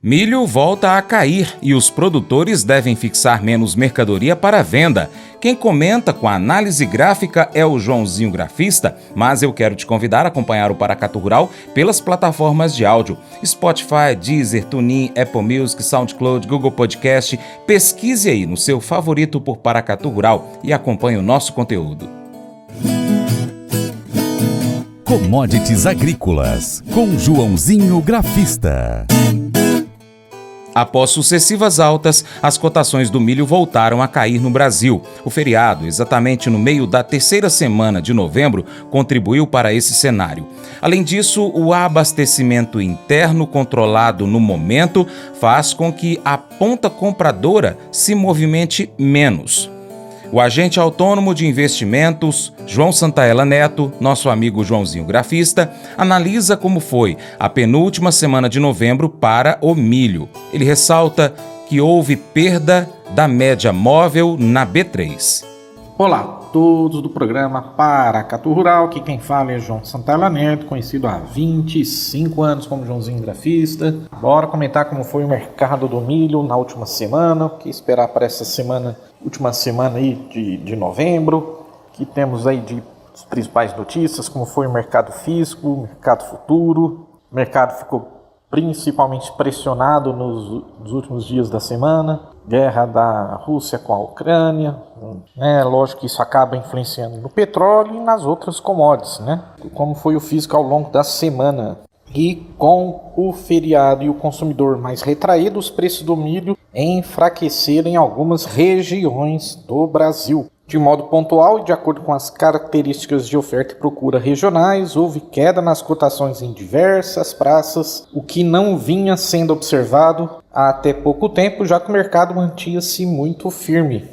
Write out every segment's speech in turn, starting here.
Milho volta a cair e os produtores devem fixar menos mercadoria para venda. Quem comenta com a análise gráfica é o Joãozinho Grafista, mas eu quero te convidar a acompanhar o Paracatu Rural pelas plataformas de áudio: Spotify, Deezer, TuneIn, Apple Music, SoundCloud, Google Podcast. Pesquise aí no seu favorito por Paracatu Rural e acompanhe o nosso conteúdo. Commodities Agrícolas, com Joãozinho Grafista. Após sucessivas altas, as cotações do milho voltaram a cair no Brasil. O feriado, exatamente no meio da terceira semana de novembro, contribuiu para esse cenário. Além disso, o abastecimento interno controlado no momento faz com que a ponta compradora se movimente menos. O agente autônomo de investimentos, João Santaella Neto, nosso amigo Joãozinho Grafista, analisa como foi a penúltima semana de novembro para o milho. Ele ressalta que houve perda da média móvel na B3. Olá a todos do programa Paracatu Rural, aqui quem fala é João Santaella Neto, conhecido há 25 anos como Joãozinho Grafista. Bora comentar como foi o mercado do milho na última semana, o que esperar para essa semana, última semana aí de novembro, que temos aí de principais notícias, como foi o mercado físico, mercado futuro. O mercado ficou principalmente pressionado nos últimos dias da semana, guerra da Rússia com a Ucrânia, né? Lógico que isso acaba influenciando no petróleo e nas outras commodities, né? Como foi o físico ao longo da semana. E com o feriado e o consumidor mais retraído, os preços do milho enfraqueceram em algumas regiões do Brasil. De modo pontual e de acordo com as características de oferta e procura regionais, houve queda nas cotações em diversas praças, o que não vinha sendo observado há até pouco tempo, já que o mercado mantinha-se muito firme.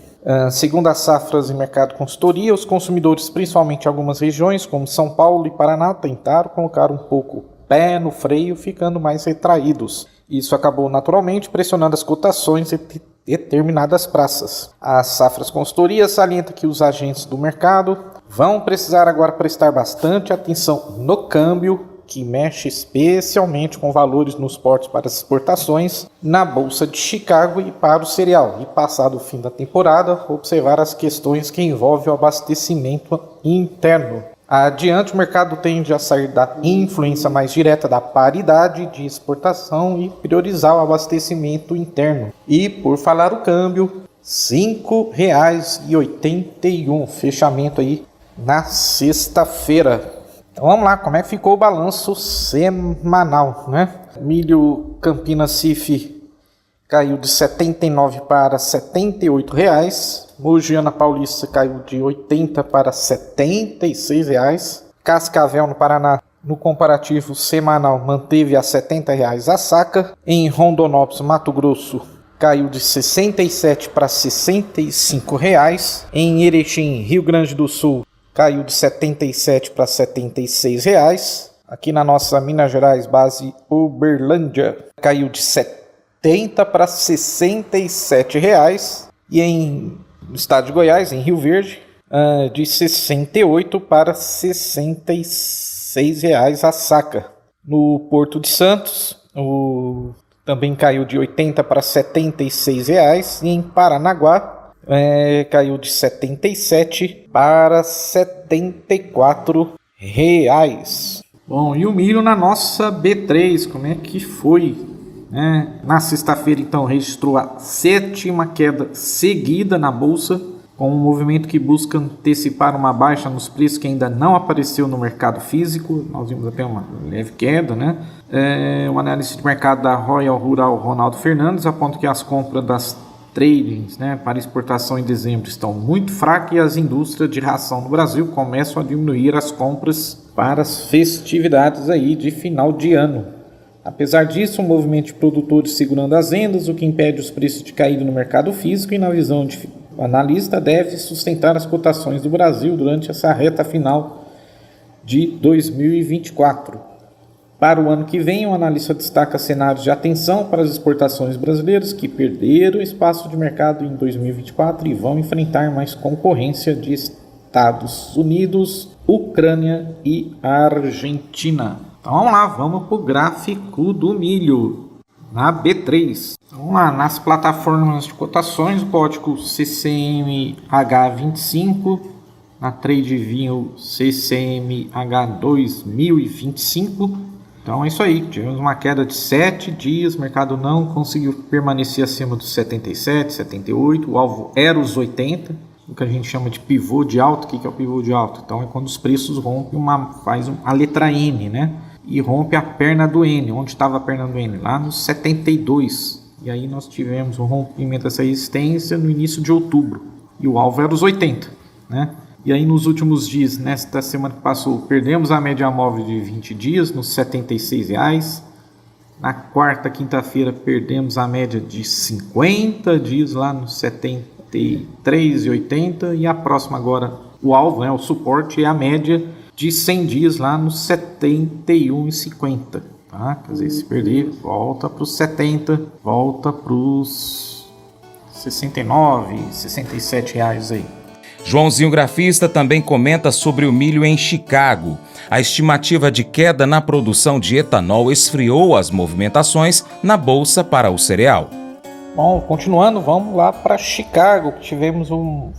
Segundo as safras e mercado consultoria, os consumidores, principalmente em algumas regiões, como São Paulo e Paraná, tentaram colocar um pouco pé no freio, ficando mais retraídos. Isso acabou naturalmente pressionando as cotações em determinadas praças. As safras consultorias salientam que os agentes do mercado vão precisar agora prestar bastante atenção no câmbio, que mexe especialmente com valores nos portos para as exportações, na Bolsa de Chicago e para o cereal. E passado o fim da temporada, observar as questões que envolvem o abastecimento interno. Adiante, o mercado tende a sair da influência mais direta da paridade de exportação e priorizar o abastecimento interno. E, por falar o câmbio, R$ 5,81, fechamento aí na sexta-feira. Então vamos lá, como é que ficou o balanço semanal, né? Milho Campinas CIF caiu de R$ 79 para R$ 78. Mogiana Paulista caiu de R$ 80 para R$ 76. Cascavel, no Paraná, no comparativo semanal, manteve a R$ 70 a saca. Em Rondonópolis, Mato Grosso, caiu de R$ 67 para R$ 65. Em Erechim, Rio Grande do Sul, caiu de R$ 77 para R$ 76. Aqui na nossa Minas Gerais, base Uberlândia, caiu de R$ 70 para R$ 67. E no estado de Goiás, em Rio Verde, de R$ 68 para R$ 66 a saca. No Porto de Santos, também caiu de R$ 80 para R$ 76. E em Paranaguá, caiu de R$ 77 para R$ 74. Bom, e o milho na nossa B3, como é que foi? Na sexta-feira, então, registrou a 7ª queda seguida na Bolsa, com um movimento que busca antecipar uma baixa nos preços que ainda não apareceu no mercado físico. Nós vimos até uma leve queda, né? O analista de mercado da Royal Rural, Ronaldo Fernandes, aponta que as compras das tradings, para exportação em dezembro estão muito fracas e as indústrias de ração no Brasil começam a diminuir as compras para as festividades aí de final de ano. Apesar disso, um movimento de produtores segurando as vendas, o que impede os preços de cair no mercado físico e, na visão de analista, deve sustentar as cotações do Brasil durante essa reta final de 2024. Para o ano que vem, o analista destaca cenários de atenção para as exportações brasileiras que perderam espaço de mercado em 2024 e vão enfrentar mais concorrência de Estados Unidos, Ucrânia e Argentina. Então vamos lá, vamos para o gráfico do milho. na B3. Vamos lá, nas plataformas de cotações, o código CCMH25, na TradeView CCMH2025. Então é isso aí, tivemos uma queda de 7 dias, o mercado não conseguiu permanecer acima dos 77, 78, o alvo era os 80, o que a gente chama de pivô de alta. O que é o pivô de alta? Então é quando os preços rompem a letra N, né? E rompe a perna do N. Onde estava a perna do N? Lá nos 72. E aí nós tivemos o rompimento dessa resistência no início de outubro. E o alvo era os 80, né? E aí nos últimos dias, nesta semana que passou, perdemos a média móvel de 20 dias nos R$ 76. Na quarta, quinta-feira, perdemos a média de 50 dias lá nos 73,80. E a próxima agora, o alvo, né, o suporte, é a média de 100 dias lá nos 71,50. Tá? Quer dizer, se perder, volta para os 70, volta para os 69, 67 reais aí. Joãozinho Grafista também comenta sobre o milho em Chicago. A estimativa de queda na produção de etanol esfriou as movimentações na bolsa para o cereal. Bom, continuando, vamos lá para Chicago. Tivemos uma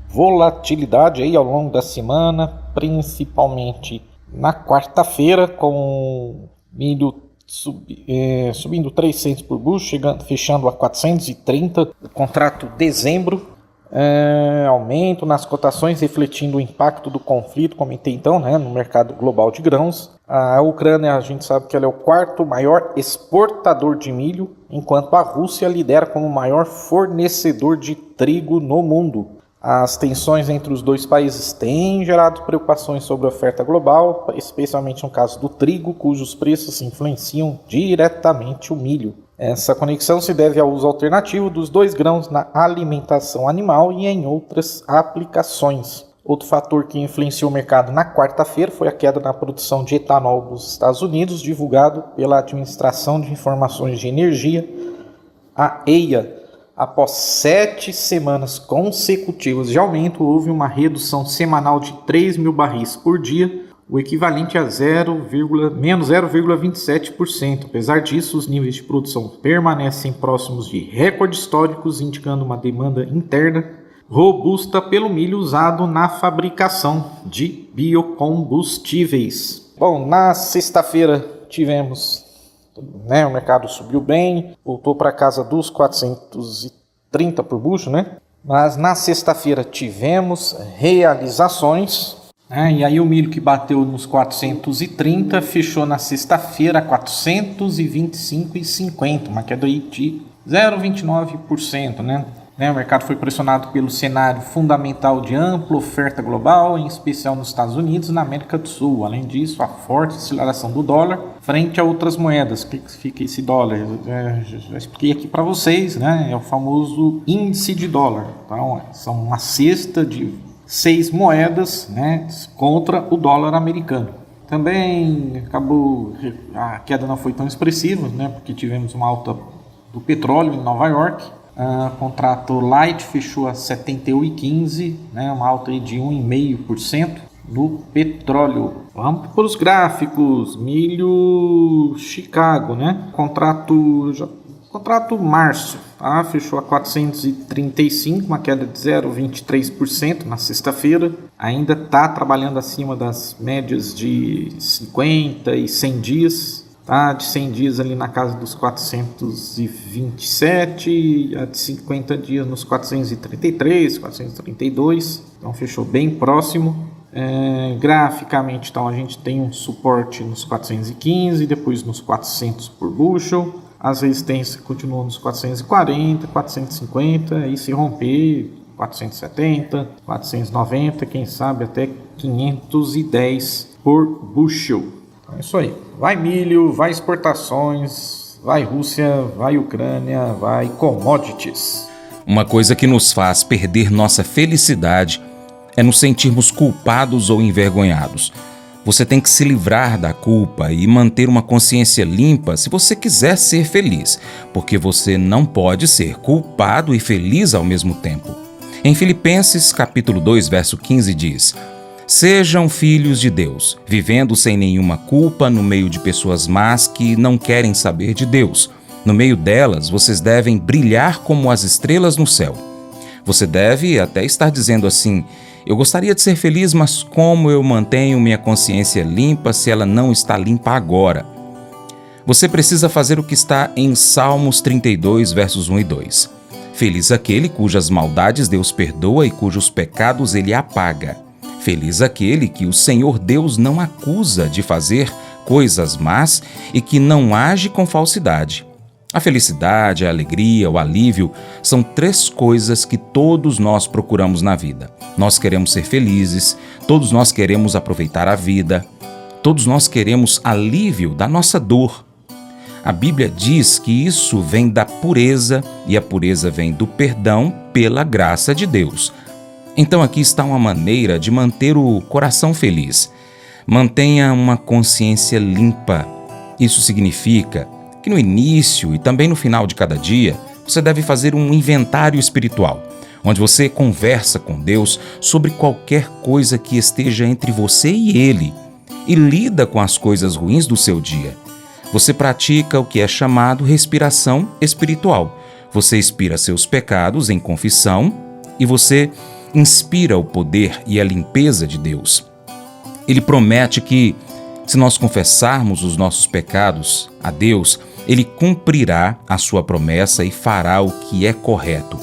volatilidade aí ao longo da semana, principalmente na quarta-feira, com milho subindo 3 cents por bushel, fechando a 430, o contrato dezembro. Aumento nas cotações refletindo o impacto do conflito, comentei então, né, no mercado global de grãos. A Ucrânia, a gente sabe que ela é o quarto maior exportador de milho, enquanto a Rússia lidera como o maior fornecedor de trigo no mundo. As tensões entre os dois países têm gerado preocupações sobre a oferta global, especialmente no caso do trigo, cujos preços influenciam diretamente o milho. Essa conexão se deve ao uso alternativo dos dois grãos na alimentação animal e em outras aplicações. Outro fator que influenciou o mercado na quarta-feira foi a queda na produção de etanol dos Estados Unidos, divulgado pela Administração de Informações de Energia, a EIA. Após 7 semanas consecutivas de aumento, houve uma redução semanal de 3 mil barris por dia, o equivalente a menos 0,27%. Apesar disso, os níveis de produção permanecem próximos de recordes históricos, indicando uma demanda interna robusta pelo milho usado na fabricação de biocombustíveis. Bom, na sexta-feira tivemos, o mercado subiu bem, voltou para casa dos 430 por bushel, né? Mas na sexta-feira tivemos realizações. E aí o milho que bateu nos 430 fechou na sexta-feira a 425,50, uma queda aí de 0,29%, né? O mercado foi pressionado pelo cenário fundamental de ampla oferta global, em especial nos Estados Unidos e na América do Sul. Além disso, a forte aceleração do dólar frente a outras moedas. O que fica esse dólar? Já expliquei aqui para vocês, né? É o famoso índice de dólar. Então, são uma cesta de 6 moedas, né, contra o dólar americano. Também a queda não foi tão expressiva, né, porque tivemos uma alta do petróleo em Nova York. O contrato light fechou a 71,15, né, uma alta de 1,5% no petróleo. Vamos para os gráficos. Milho Chicago, né? Contrato março, tá? Fechou a 435, uma queda de 0,23% na sexta-feira. Ainda está trabalhando acima das médias de 50 e 100 dias. Tá? De 100 dias ali na casa dos 427, a de 50 dias nos 433, 432. Então fechou bem próximo. Graficamente, então, a gente tem um suporte nos 415, depois nos 400 por bushel. As resistências continuam nos 440, 450, e se romper 470, 490, quem sabe até 510 por bushel. Então é isso aí. Vai milho, vai exportações, vai Rússia, vai Ucrânia, vai commodities. Uma coisa que nos faz perder nossa felicidade é nos sentirmos culpados ou envergonhados. Você tem que se livrar da culpa e manter uma consciência limpa se você quiser ser feliz, porque você não pode ser culpado e feliz ao mesmo tempo. Em Filipenses, capítulo 2, verso 15 diz: Sejam filhos de Deus, vivendo sem nenhuma culpa no meio de pessoas más que não querem saber de Deus. No meio delas, vocês devem brilhar como as estrelas no céu. Você deve até estar dizendo assim: eu gostaria de ser feliz, mas como eu mantenho minha consciência limpa se ela não está limpa agora? Você precisa fazer o que está em Salmos 32, versos 1 e 2. Feliz aquele cujas maldades Deus perdoa e cujos pecados Ele apaga. Feliz aquele que o Senhor Deus não acusa de fazer coisas más e que não age com falsidade. A felicidade, a alegria, o alívio são 3 coisas que todos nós procuramos na vida. Nós queremos ser felizes, todos nós queremos aproveitar a vida, todos nós queremos alívio da nossa dor. A Bíblia diz que isso vem da pureza e a pureza vem do perdão pela graça de Deus. Então aqui está uma maneira de manter o coração feliz. Mantenha uma consciência limpa. Isso significa que no início e também no final de cada dia, você deve fazer um inventário espiritual, onde você conversa com Deus sobre qualquer coisa que esteja entre você e Ele e lida com as coisas ruins do seu dia. Você pratica o que é chamado respiração espiritual. Você expira seus pecados em confissão e você inspira o poder e a limpeza de Deus. Ele promete que, se nós confessarmos os nossos pecados a Deus, Ele cumprirá a sua promessa e fará o que é correto.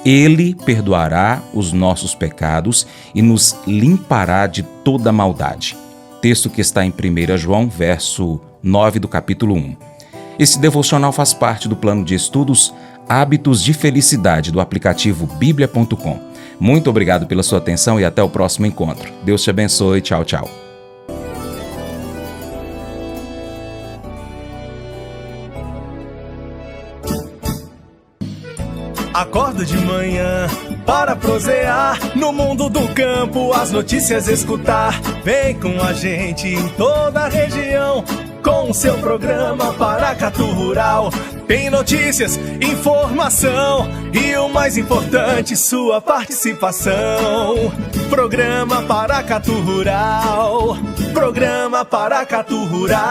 Ele perdoará os nossos pecados e nos limpará de toda maldade. Texto que está em 1 João, verso 9 do capítulo 1. Esse devocional faz parte do plano de estudos Hábitos de Felicidade do aplicativo bíblia.com. Muito obrigado pela sua atenção e até o próximo encontro. Deus te abençoe. Tchau, tchau. Acordo de manhã para prosear no mundo do campo, as notícias escutar. Vem com a gente em toda a região com o seu programa Paracatu Rural. Tem notícias, informação e o mais importante, sua participação. Programa Paracatu Rural. Programa Paracatu Rural.